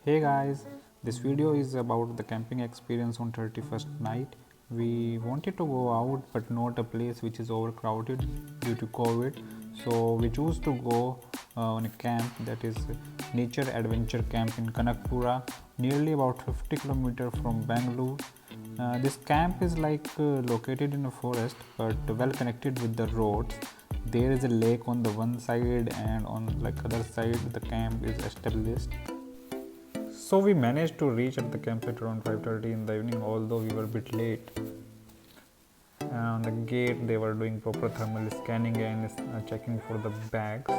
Hey guys, this video is about the camping experience on 31st night. We wanted to go out but not a place which is overcrowded due to COVID. So we choose to go on a camp, that is nature adventure camp in Kanakapura, nearly about 50 kilometers from Bangalore. This camp is located in a forest but well connected with the roads. There is a lake on the one side and on other side the camp is established. So we managed to reach at the campsite around 5:30 in the evening, although we were a bit late. On the gate, they were doing proper thermal scanning and checking for the bags.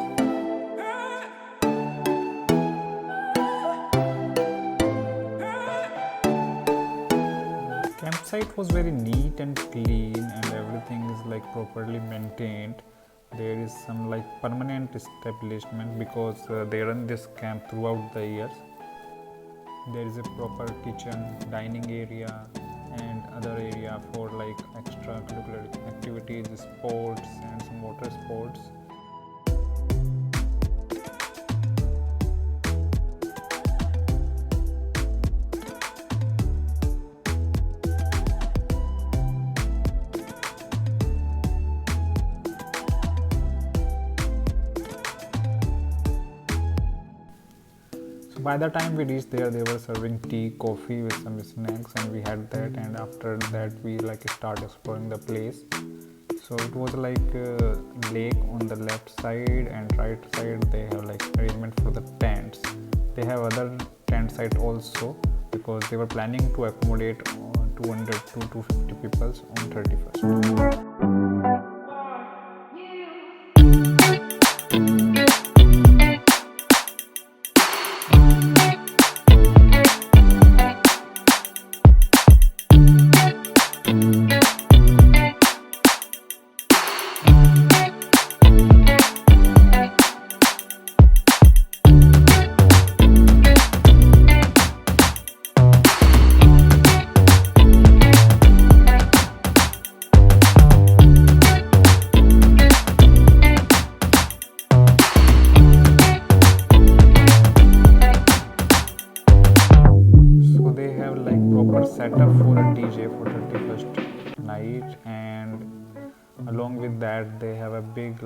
The campsite was very neat and clean, and everything is properly maintained. There is some permanent establishment because they run this camp throughout the years. There is a proper kitchen, dining area and other area for extracurricular activities, sports and some water sports. By the time we reached there, they were serving tea, coffee with some snacks, and we had that. And after that, we start exploring the place. So it was a lake on the left side, and right side they have arrangement for the tents. They have other tent site also because they were planning to accommodate 200 to 250 people on 31st. Proper setup for a DJ for 31st night, and along with that they have a big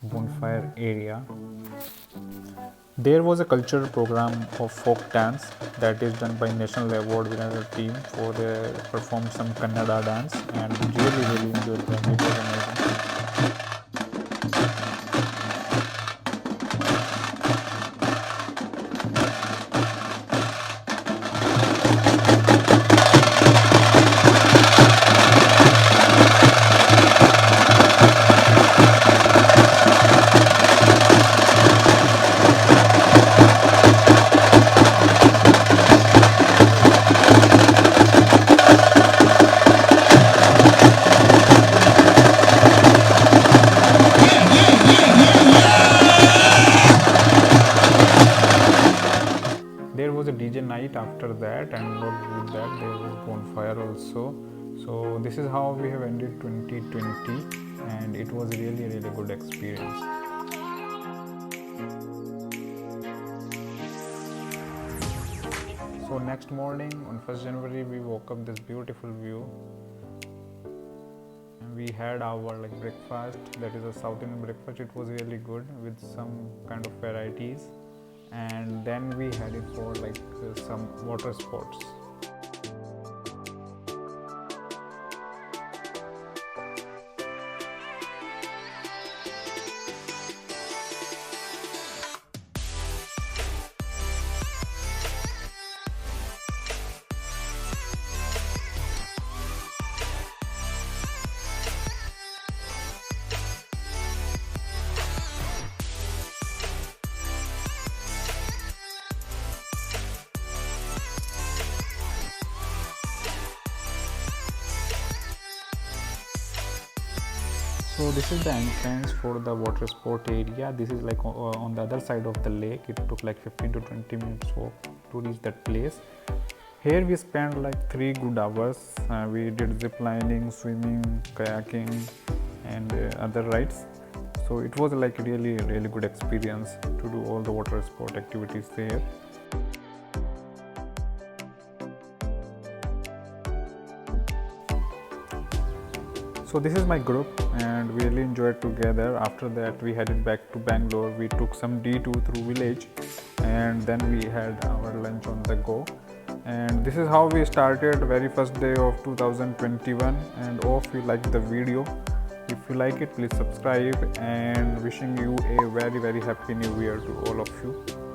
bonfire area. There was a cultural program of folk dance that is done by national award winner team for their perform some Kannada dance, and really enjoyed them. It was amazing. There was a DJ night after that, and not with that there was bonfire also. So this is how we have ended 2020, and it was really good experience. So next morning on 1st January we woke up this beautiful view. We had our breakfast, that is a South Indian breakfast. It was really good with some kind of varieties, and then we headed for some water sports. So this is the entrance for the water sport area. This is on the other side of the lake. It took 15 to 20 minutes walk to reach that place. Here we spent 3 good hours. We did zip lining, swimming, kayaking and other rides. So it was really good experience to do all the water sport activities there. So this is my group and we really enjoyed together. After that we headed back to Bangalore. We took some detour through village and then we had our lunch on the go. And this is how we started very first day of 2021. And hope you like the video. If you like it, please subscribe, and wishing you a very happy new year to all of you.